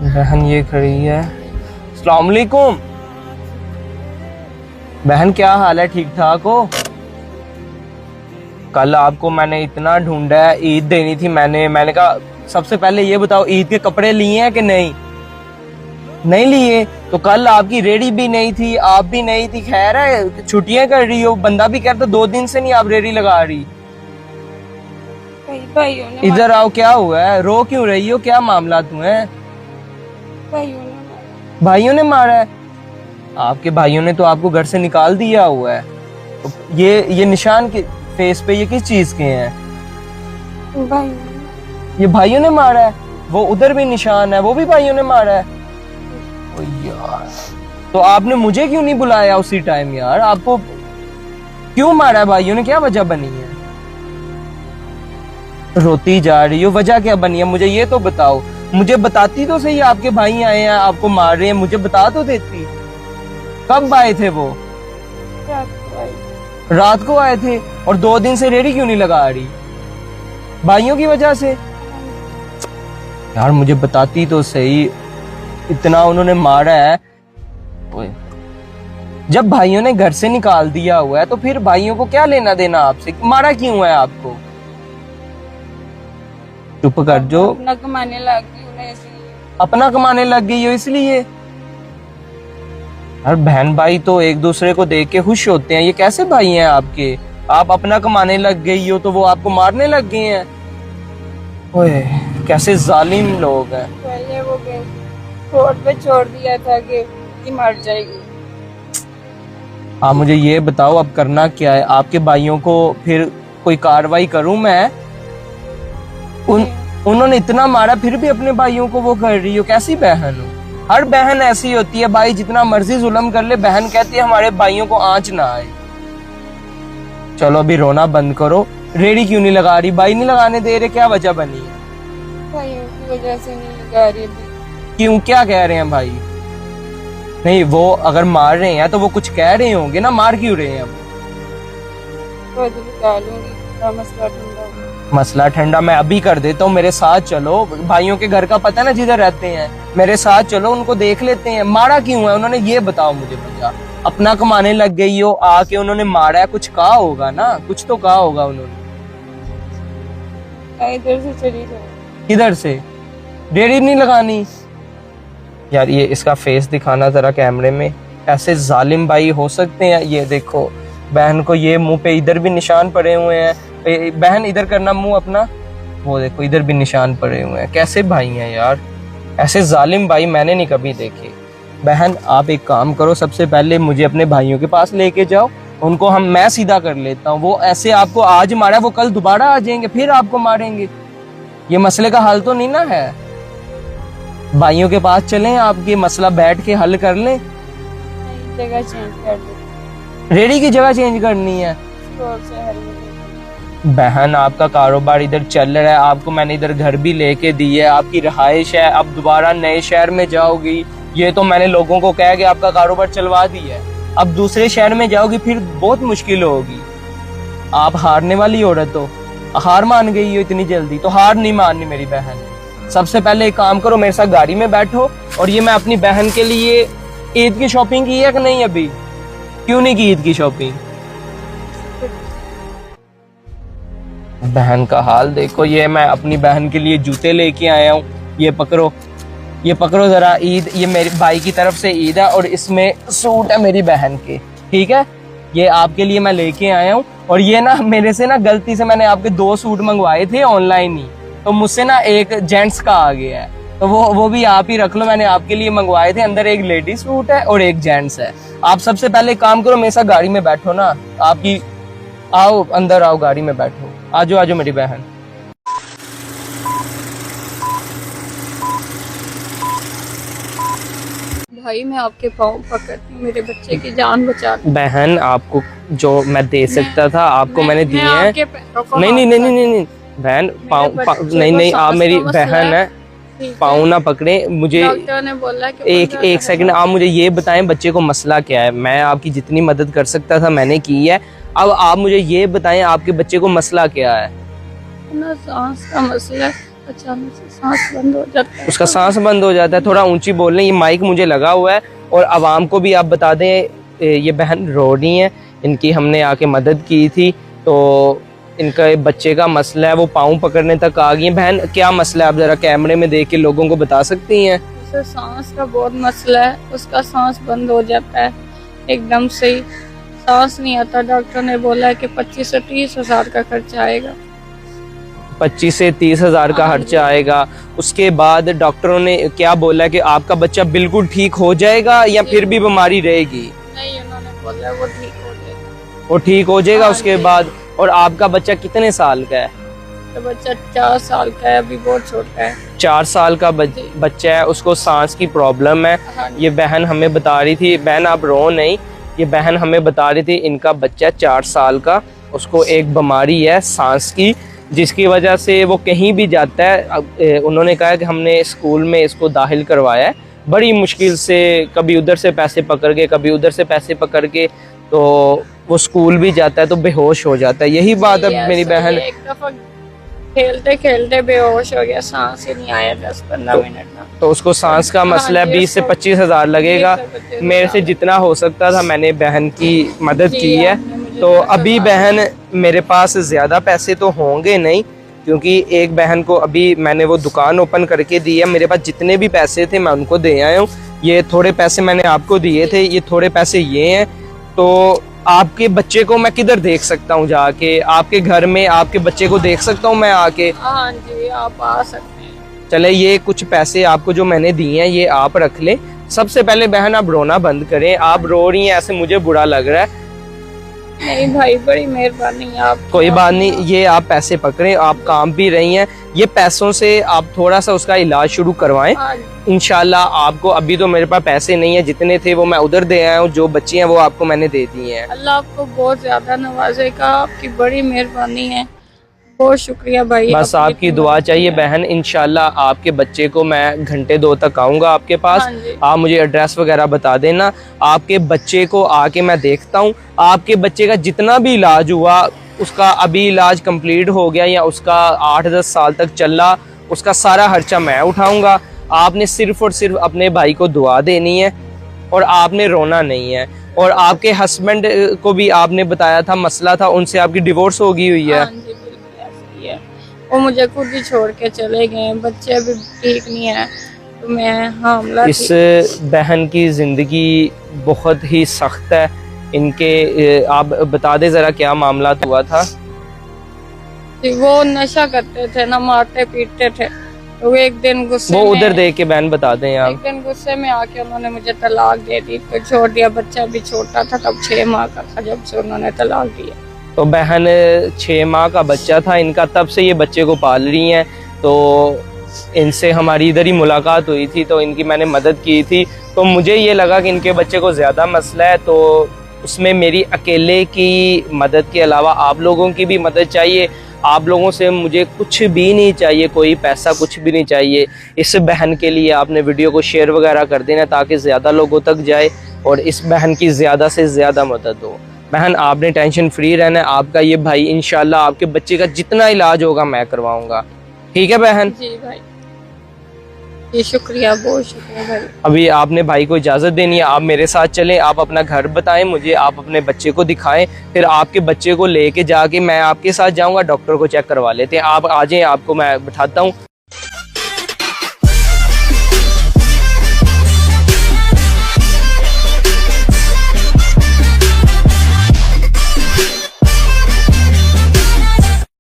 बहन ये खड़ी है। अस्सलाम वालेकुम बहन, क्या हाल है? ठीक ठाक हो? कल आपको मैंने इतना ढूंढा है, ईद देनी थी। मैंने कहा सबसे पहले ये बताओ, ईद के कपड़े लिए हैं कि नहीं? नहीं लिए तो कल आपकी रेडी भी नहीं थी, आप भी नहीं थी। खैर है, छुट्टियां कर रही हो। बंदा भी कहता 2 दिन से नहीं आप रेडी लगा रही। भाइयों ने इधर आओ, क्या हुआ है? रो क्यों रही हो? क्या मामला तुम्हें? भाइयों ने मारा है? आपके भाइयों ने तो आपको घर से निकाल दिया हुआ है। तो ये निशान के फेस पे ये किस चीज के हैं? ये भाइयों ने मारा है। वो उधर भी निशान है, वो भी भाइयों ने मारा है। ओ यार, तो आपने मुझे क्यों नहीं बुलाया उसी टाइम? यार आपको क्यों मारा है भाइयों ने? क्या वजह बनी है? रोती जा रही हो, वजह क्या बनी है? मुझे ये तो बताओ। मुझे बताती तो सही, आपके भाई आए हैं आपको मार रहे हैं, मुझे बता तो देती। कब आए थे वो? रात को आए थे। और 2 दिन से रेडी क्यों नहीं लगा रही? भाइयों की वजह से? यार मुझे बताती तो सही, इतना उन्होंने मारा है। जब भाइयों ने घर से निकाल दिया हुआ है तो फिर भाइयों को क्या लेना देना आपसे? मारा क्यों है आपको? चुप कर जो। अपना कमाने लग गई उन्हें, इसलिए। अपना कमाने लग गई हो इसलिए? यार बहन भाई तो एक दूसरे को देख के खुश होते हैं, ये कैसे भाई हैं आपके? आप अपना कमाने लग गई हो तो वो आपको मारने लग गए हैं। ओए कैसे जालिम लोग हैं। पहले वो रोड पे छोड़ दिया था कि मर जाएगी। आप मुझे ये बताओ अब करना क्या है? आपके भाइयों को फिर कोई कार्रवाई करूं मैं? उन्होंने इतना मारा फिर भी अपने भाइयों को वो कर रही हो, कैसी बहन हो? हर बहन ऐसी होती है, भाई जितना मर्जी जुल्म कर ले, बहन कहती है हमारे भाइयों को आंच ना आए। चलो अभी रोना बंद करो। रेडी क्यों नहीं लगा रही? भाई नहीं लगाने दे रहे, क्या वजह बनी है? भाइयों की वजह से नहीं लगा रही अभी। क्यों, क्या कह रहे हैं भाई? नहीं वो अगर मार रहे हैं तो वो कुछ कह रहे होंगे ना, मार क्यों रहे हैं? तो निकालूंगी, मसला ठंडा। मसला ठंडा मैं अभी कर देता हूँ, मेरे साथ चलो। भाइयों के घर का पता है ना जिधर रहते हैं, मेरे साथ चलो, उनको देख लेते हैं। मारा क्यों है उन्होंने, ये बताओ मुझे भैया। अपना कमाने लग गई हो, आके उन्होंने मारा है, कुछ कहा होगा ना, कुछ तो कहा होगा उन्होंने। इधर से चली जाओ। किधर से? रेडी नहीं लगानी? यार ये इसका फेस दिखाना जरा कैमरे में। ऐसे जालिम भाई हो सकते हैं? ये देखो बहन को, ये मुंह पे इधर भी निशान पड़े हुए हैं। बहन इधर करना मुंह अपना, वो देखो इधर भी निशान पड़े हुए हैं। कैसे भाई हैं यार? ऐसे जालिम भाई मैंने नहीं कभी देखे। बहन आप एक काम करो, सबसे पहले मुझे अपने भाइयों के पास लेके जाओ, उनको मैं सीधा कर लेता हूँ। वो ऐसे आपको आज मारा, वो कल दोबारा आ जाएंगे फिर आपको मारेंगे। ये मसले का हल तो नहीं ना है? भाइयों के पास चलें, आप ये मसला बैठ के हल कर लें। जगह चेंज कर दो। रेडी की जगह चेंज करनी है? बहन आपका कारोबार इधर चल रहा है, आपको मैंने इधर घर भी लेके दी है, आपकी रहाइश है। अब दोबारा नए शहर में जाओगी, ये तो मैंने लोगों को कह के आपका कारोबार चलवा दी है। अब दूसरे शहर में जाओगी फिर बहुत मुश्किल होगी। आप हारने वाली औरत हो, हार मान गई हो इतनी जल्दी? तो हार नहीं माननी मेरी बहन। सबसे पहले एक काम करो, मेरे साथ गाड़ी में बैठो। और ये मैं अपनी बहन के लिए ईद की शॉपिंग की है कि नहीं अभी? क्यों नहीं की ईद की शॉपिंग? बहन का हाल देखो। ये मैं अपनी बहन के लिए जूते लेके आया हूँ, ये पकड़ो, ये पकड़ो जरा। ईद, ये मेरे भाई की तरफ से ईद है और इसमें सूट है मेरी बहन के, ठीक है? ये आपके लिए मैं लेके आया हूँ। और ये ना मेरे से ना गलती से मैंने आपके 2 सूट मंगवाए थे ऑनलाइन ही, तो मुझसे ना एक जेंट्स का आ गया है, तो वो भी आप ही रख लो। मैंने आपके लिए मंगवाए थे, अंदर एक लेडीज सूट है और एक जेंट्स है। आप सबसे पहले काम करो, मेरे साथ गाड़ी में बैठो ना। आपकी आओ, अंदर आओ, गाड़ी में बैठो। आजो आजो मेरी बहन। भाई मैं आपके पाँव पकड़ती हूँ, मेरे बच्चे की जान बचा लो। बहन आपको जो मैं दे सकता था आपको मैंने दिए हैं। नहीं नहीं नहीं नहीं नहीं बहन, पाँव नहीं नहीं, आप मेरी बहन है, पाँव ना पकड़े मुझे। डॉक्टर ने बोला कि एक सेकंड, आप मुझे ये बताएं बच्चे को मसला क्या है? मैं आपकी जितनी मदद कर सकता था मैंने की है। अब आप मुझे ये बताएं आपके बच्चे को मसला क्या है? ना सांस का मसला, अचानक से सांस बंद हो जाता है। उसका सांस बंद हो जाता है। थोड़ा ऊंची बोल लें, ये माइक मुझे लगा हुआ है। और आवाम को भी आप बता दें, ये बहन रो रही हैं, इनकी हमने आके मदद की थी, तो इनका बच्चे का मसला है, वो पाँव पकड़ने तक आ गई हैं। बहन क्या मसला है, आप ज़रा कैमरे में देख के लोगों को बता सकती हैं? उसे सांस का बहुत मसला है, उसका सांस बंद हो जाता है एकदम से ही, सांस नहीं आता। डॉक्टर ने बोला है कि 25 से 30 हजार का खर्चा आएगा। 25 से 30 हजार का खर्चा आएगा। उसके बाद डॉक्टरों ने क्या बोला कि आपका बच्चा बिल्कुल ठीक हो जाएगा या फिर भी बीमारी रहेगी? नहीं, उन्होंने बोला वो ठीक हो जाएगा। वो ठीक हो जाएगा हाँ उसके जी। बाद। और आपका बच्चा कितने साल का है? तो बच्चा 4 साल का है, अभी बहुत छोटा है। 4 साल का बच्चा है, उसको सांस की प्रॉब्लम है। हाँ जी। ये बहन हमें बता रही थी, बहन आप रो नहीं, ये बहन हमें बता रही थी इनका बच्चा 4 साल का, उसको एक बीमारी है सांस की, जिसकी वजह से वो कहीं भी जाता है। उन्होंने कहा कि हमने स्कूल में इसको दाखिल करवाया है, बड़ी मुश्किल से, कभी उधर से पैसे पकड़ के, कभी उधर से पैसे पकड़ के, तो वो स्कूल भी जाता है तो बेहोश हो जाता है। यही बात है मेरी बहन। एक दफा खेलते खेलते बेहोश हो गया, सांस ही नहीं आया 10-15 मिनट में। तो उसको सांस का मसला है, हाँ जी, 20 से उसको 25 हजार लगेगा। 20 से 25 मेरे से जितना हो सकता था मैंने बहन की मदद जी, की है। आपने मुझे तो बहुत अभी सराहा। बहन मेरे पास ज़्यादा पैसे तो होंगे नहीं, क्योंकि एक बहन को अभी मैंने वो दुकान ओपन करके दी है। मेरे पास जितने भी पैसे थे मैं उनको दे आया हूँ। ये थोड़े पैसे मैंने आपको दिए थे, ये थोड़े पैसे ये हैं। तो आपके बच्चे को मैं किधर देख सकता हूँ जाके? आपके घर में आपके बच्चे को देख सकता हूँ मैं आके? हाँ जी, आप आ सकते हैं। चले, ये कुछ पैसे आपको जो मैंने दिए हैं ये आप रख लें। सबसे पहले बहन आप रोना बंद करें, आप रो रही हैं ऐसे मुझे बुरा लग रहा है। नहीं भाई, बड़ी मेहरबानी आप। कोई बात नहीं, ये आप पैसे पकड़ें, आप काम भी रही हैं, ये पैसों से आप थोड़ा सा उसका इलाज शुरू करवाएं। हाँ, इंशाल्लाह आपको, अभी तो मेरे पास पैसे नहीं है, जितने थे वो मैं उधर दे आया हूँ, जो बच्चे हैं वो आपको मैंने दे दिए हैं। अल्लाह आपको बहुत ज्यादा नवाजेगा, आपकी बड़ी मेहरबानी है, बहुत शुक्रिया भाई। बस आपकी दुआ चाहिए बहन। इंशाल्लाह आपके बच्चे को मैं घंटे 2 तक आऊँगा आपके पास। हाँ जी। आप मुझे एड्रेस वगैरह बता देना, आपके बच्चे को आके मैं देखता हूँ। आपके बच्चे का जितना भी इलाज हुआ, उसका अभी इलाज कंप्लीट हो गया या उसका 8-10 साल तक चला, उसका सारा खर्चा मैं उठाऊंगा। आपने सिर्फ और सिर्फ अपने भाई को दुआ देनी है और आपने रोना नहीं है। और आपके हस्बैंड को भी आपने बताया था मसला था, उनसे आपकी डिवोर्स हो गई हुई है? हाँ जी, बिल्कुल ऐसे ही है। वो मुझे खुद ही छोड़ के चले गए, बच्चे अभी ठीक नहीं है, तो मैं हामला इस थी। बहन की ज़िंदगी बहुत ही सख्त है। इनके आप बता दे ज़रा क्या मामला हुआ था? जी, वो नशा करते थे ना, मारते पीटते थे। तो एक दिन गुस्से वो में, उधर देख के बहन बता दें आप। एक दिन गुस्से में आके उन्होंने मुझे तलाक दे दी, तो छोड़ दिया। बच्चा भी छोटा था, तब 6 माह का था जब से उन्होंने तलाक दिया। तो बहन 6 माह का बच्चा था इनका, तब से ये बच्चे को पाल रही हैं। तो इनसे हमारी इधर ही मुलाकात हुई थी, तो इनकी मैंने मदद की थी। तो मुझे ये लगा कि इनके बच्चे को ज़्यादा मसला है, तो उसमें मेरी अकेले की मदद के अलावा आप लोगों की भी मदद चाहिए। आप लोगों से मुझे कुछ भी नहीं चाहिए, कोई पैसा कुछ भी नहीं चाहिए। इस बहन के लिए आपने वीडियो को शेयर वगैरह कर देना ताकि ज़्यादा लोगों तक जाए और इस बहन की ज़्यादा से ज़्यादा मदद हो। बहन आपने टेंशन फ्री रहना है, आपका ये भाई इंशाल्लाह आपके बच्चे का जितना इलाज होगा मैं करवाऊंगा। ठीक है बहन? जी भाई, जी शुक्रिया, बहुत शुक्रिया भाई। अभी आपने भाई को इजाज़त देनी है, आप मेरे साथ चलें, आप अपना घर बताएं मुझे, आप अपने बच्चे को दिखाएं, फिर आपके बच्चे को लेके जाके मैं आपके साथ जाऊंगा, डॉक्टर को चेक करवा लेते हैं। आप आ जाएं, आपको मैं बिठाता हूँ।